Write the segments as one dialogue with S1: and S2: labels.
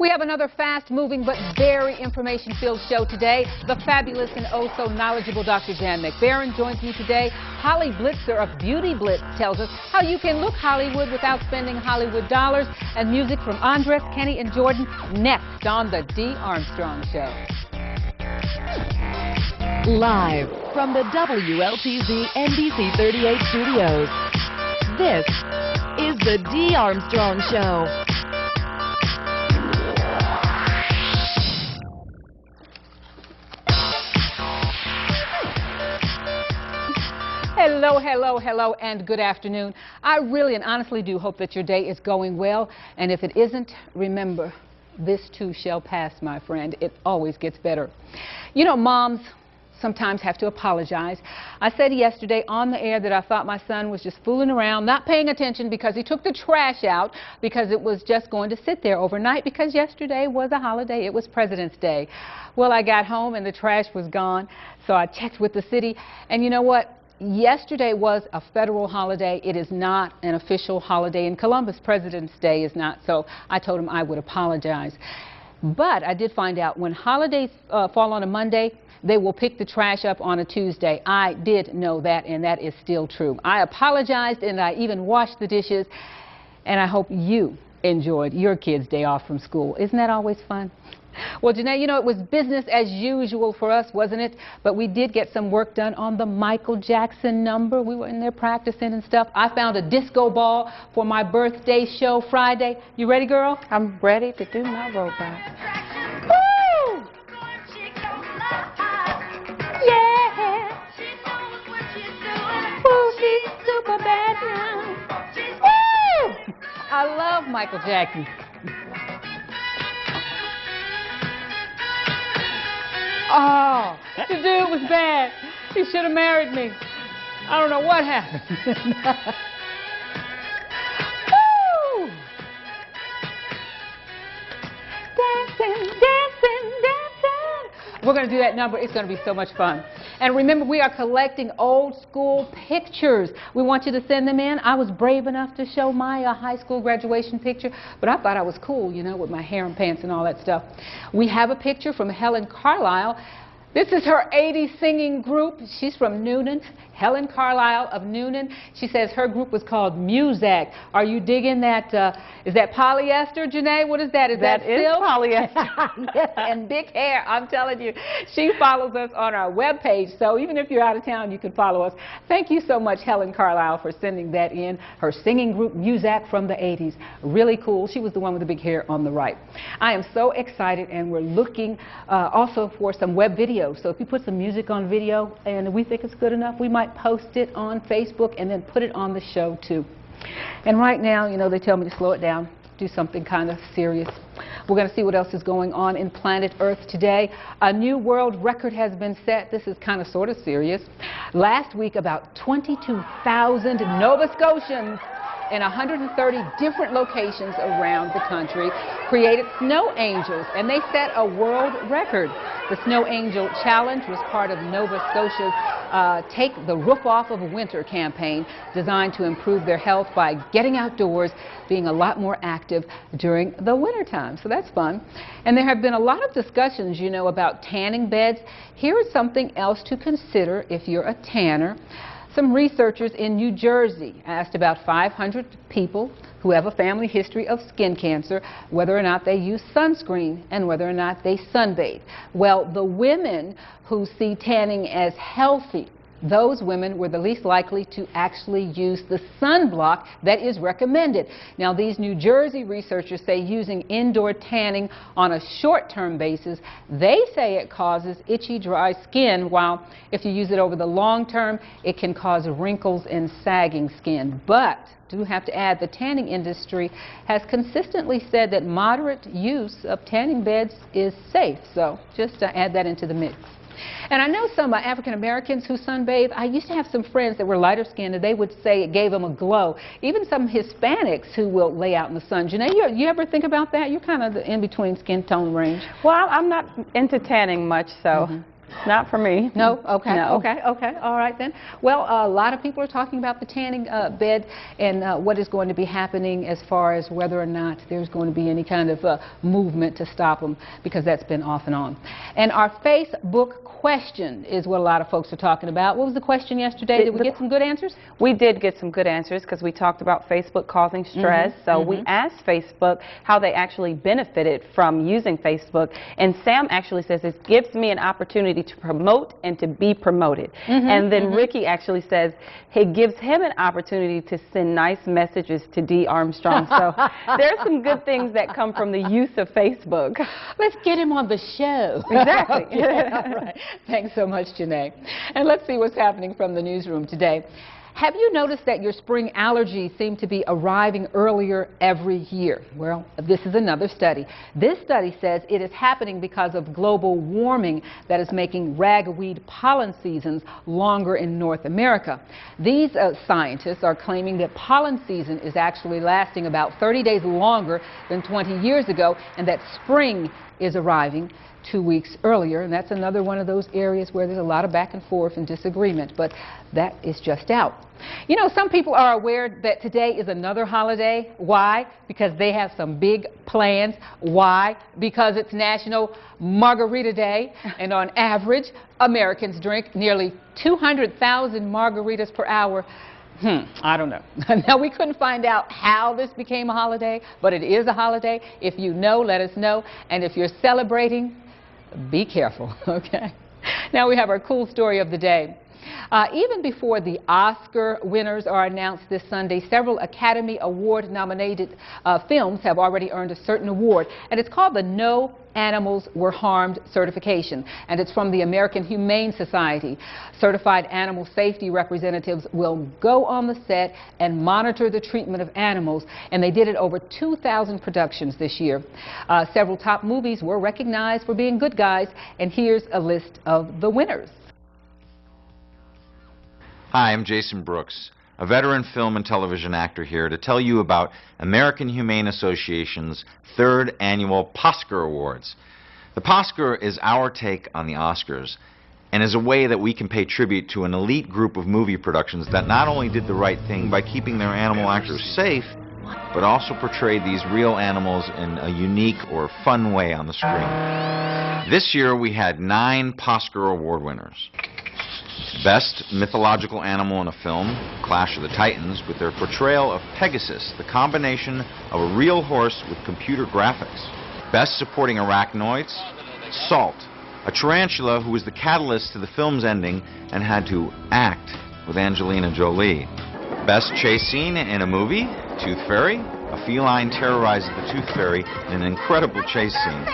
S1: We have another fast-moving but very information-filled show today. The fabulous and oh-so-knowledgeable Dr. Jan McBaron joins me today. Holly Blitzer of Beauty Blitz tells us how you can look Hollywood without spending Hollywood dollars. And music from Andres, Kenny, and Jordan next on the Dee Armstrong Show.
S2: Live from the WLTZ NBC 38 studios, this is the Dee Armstrong Show.
S1: Hello, hello, hello, and good afternoon. I really and honestly do hope that your day is going well. And if it isn't, remember, this too shall pass, my friend. It always gets better. You know, moms sometimes have to apologize. I said yesterday on the air that I thought my son was just fooling around, not paying attention because he took the trash out because it was just going to sit there overnight because yesterday was a holiday. It was President's Day. Well, I got home and the trash was gone, so I checked with the city, and you know what? Yesterday was a federal holiday. It is not an official holiday in Columbus. President's Day is not, so I told him I would apologize. But I did find out when holidays fall on a Monday, they will pick the trash up on a Tuesday. I did know that, and that is still true. I apologized, and I even washed the dishes, and I hope you enjoyed your kid's day off from school. Isn't that always fun? Well, Janae, you know, it was business as usual for us, wasn't it? But we did get some work done on the Michael Jackson number. We were in there practicing and stuff. I found a disco ball for my birthday show Friday. You ready, girl?
S3: I'm ready to do my robot.
S1: Woo! Yeah! Woo, she's super bad now. Woo! I love Michael Jackson. Oh, the dude was bad. He should have married me. I don't know what happened. Woo! Dancing, dancing, dancing. We're going to do that number. It's going to be so much fun. And remember, we are collecting old school pictures. We want you to send them in. I was brave enough to show my high school graduation picture, but I thought I was cool, you know, with my hair and pants and all that stuff. We have a picture from Helen Carlisle. This is her 80s singing group. She's from Noonan. Helen Carlisle of Noonan. She says her group was called Muzak. Are you digging that? Is that polyester, Janae? What is that? Is that silk?
S3: Polyester.
S1: Yes, and big hair. I'm telling you. She follows us on our webpage, so even if you're out of town, you can follow us. Thank you so much, Helen Carlisle, for sending that in. Her singing group, Muzak, from the 80s. Really cool. She was the one with the big hair on the right. I am so excited, and we're looking also for some web videos. So if you put some music on video and we think it's good enough, we might post it on Facebook and then put it on the show too. And right now, you know, they tell me to slow it down, do something kind of serious. We're going to see what else is going on in planet Earth today. A new world record has been set. This is kind of sort of serious. Last week, about 22,000 Nova Scotians in 130 different locations around the country created snow angels, and they set a world record. The Snow Angel Challenge was part of Nova Scotia's Take the Roof Off of Winter campaign, designed to improve their health by getting outdoors, being a lot more active during the wintertime. So that's fun. And there have been a lot of discussions, you know, about tanning beds. Here is something else to consider if you're a tanner. Some researchers in New Jersey asked about 500 people who have a family history of skin cancer whether or not they use sunscreen and whether or not they sunbathe. Well, the women who see tanning as healthy, those women were the least likely to actually use the sunblock that is recommended. Now, these New Jersey researchers say using indoor tanning on a short-term basis, they say it causes itchy, dry skin, while if you use it over the long term, it can cause wrinkles and sagging skin. But do have to add, the tanning industry has consistently said that moderate use of tanning beds is safe. So just to add that into the mix. And I know some African Americans who sunbathe. I used to have some friends that were lighter skinned, and they would say it gave them a glow. Even some Hispanics who will lay out in the sun. Janae, you ever think about that? You're kind of the in-between skin tone range.
S3: Well, I'm not into tanning much, so Not for me.
S1: No? Okay.
S3: No.
S1: Okay. Okay. All right then. Well, a lot of people are talking about the tanning bed and what is going to be happening as far as whether or not there's going to be any kind of movement to stop them, because that's been off and on. And our Facebook question is what a lot of folks are talking about. What was the question yesterday? Did we get some good answers?
S3: We did get some good answers because we talked about Facebook causing stress. So we asked Facebook how they actually benefited from using Facebook. And Sam actually says it gives me an opportunity to promote and to be promoted. And then Ricky actually says it gives him an opportunity to send nice messages to D. Armstrong. So there's some good things that come from the use of Facebook.
S1: Let's get him on the show.
S3: Exactly.
S1: Okay, all right. Thanks so much, Janae. And let's see what's happening from the newsroom today. Have you noticed that your spring allergies seem to be arriving earlier every year? Well, this is another study. This study says it is happening because of global warming that is making ragweed pollen seasons longer in North America. These scientists are claiming that pollen season is actually lasting about 30 days longer than 20 years ago, and that spring is arriving 2 weeks earlier, and that's another one of those areas where there's a lot of back and forth and disagreement, but that is just out. You know, some people are aware that today is another holiday. Why? Because they have some big plans. Why? Because it's National Margarita Day, and on average, Americans drink nearly 200,000 margaritas per hour. I don't know. Now, we couldn't find out how this became a holiday, but it is a holiday. If you know, let us know. And if you're celebrating, be careful, okay? Now we have our cool story of the day. Even before the Oscar winners are announced this Sunday, several Academy Award nominated films have already earned a certain award, and it's called the No Animals Were Harmed certification, and it's from the American Humane Society. Certified animal safety representatives will go on the set and monitor the treatment of animals, and they did it over 2,000 productions this year. Several top movies were recognized for being good guys, and here's a list of the winners.
S4: Hi, I'm Jason Brooks, a veteran film and television actor here to tell you about American Humane Association's 3rd annual Oscar Awards. The Oscar is our take on the Oscars, and is a way that we can pay tribute to an elite group of movie productions that not only did the right thing by keeping their animal actors safe, but also portrayed these real animals in a unique or fun way on the screen. This year we had 9 Oscar Award winners. Best Mythological Animal in a Film, Clash of the Titans, with their portrayal of Pegasus, the combination of a real horse with computer graphics. Best Supporting Arachnoids, Salt, a tarantula who was the catalyst to the film's ending and had to act with Angelina Jolie. Best Chase Scene in a Movie, Tooth Fairy, a feline terrorizes the Tooth Fairy in an incredible chase scene.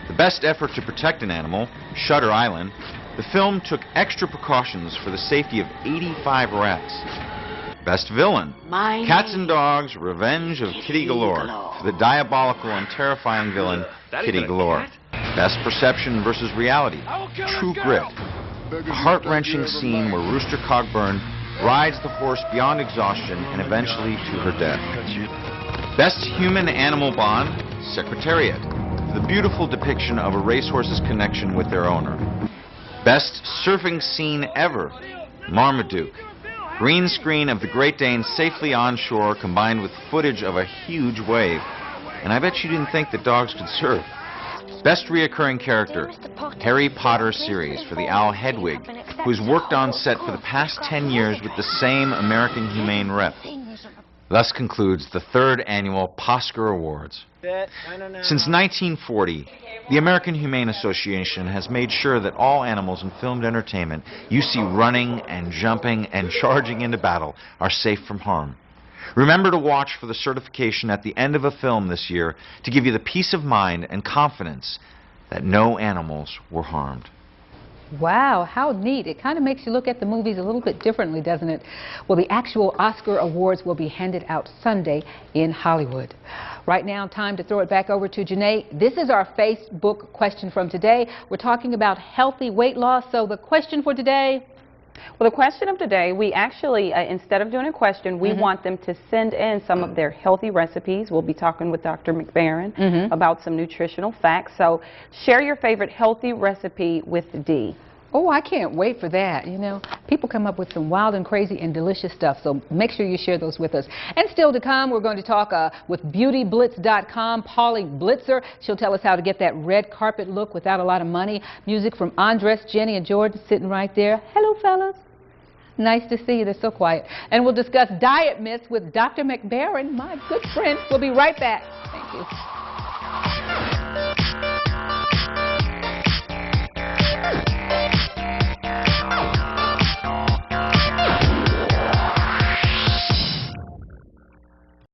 S4: The Best Effort to Protect an Animal, Shutter Island. The film took extra precautions for the safety of 85 rats. Best Villain, Cats and Dogs, Revenge of Kitty Galore, for the diabolical and terrifying villain, Kitty Galore. Best Perception versus Reality, True Grit, a heart-wrenching scene where Rooster Cogburn rides the horse beyond exhaustion and eventually to her death. Best Human-Animal Bond, Secretariat, for the beautiful depiction of a racehorse's connection with their owner. Best Surfing Scene Ever, Marmaduke. Green screen of the Great Dane safely on shore combined with footage of a huge wave. And I bet you didn't think that dogs could surf. Best Reoccurring Character, Harry Potter series for the owl Hedwig, who has worked on set for the past 10 years with the same American Humane rep. Thus concludes the 3rd annual Oscar Awards. Since 1940, the American Humane Association has made sure that all animals in filmed entertainment you see running and jumping and charging into battle are safe from harm. Remember to watch for the certification at the end of a film this year to give you the peace of mind and confidence that no animals were harmed.
S1: Wow, how neat. It kind of makes you look at the movies a little bit differently, doesn't it? Well, the actual Oscar Awards will be handed out Sunday in Hollywood. Right now, time to throw it back over to Janae. This is our Facebook question from today. We're talking about healthy weight loss. So the question for today?
S3: Well, the question of today, we actually, instead of doing a question, we want them to send in some of their healthy recipes. We'll be talking with Dr. McBaron about some nutritional facts. So share your favorite healthy recipe with D.
S1: Oh, I can't wait for that. You know, people come up with some wild and crazy and delicious stuff, so make sure you share those with us. And still to come, we're going to talk with beautyblitz.com, Polly Blitzer. She'll tell us how to get that red carpet look without a lot of money. Music from Andres, Jenny, and Jordan sitting right there. Hello, fellas. Nice to see you. They're so quiet. And we'll discuss diet myths with Dr. McBaron, my good friend. We'll be right back. Thank you.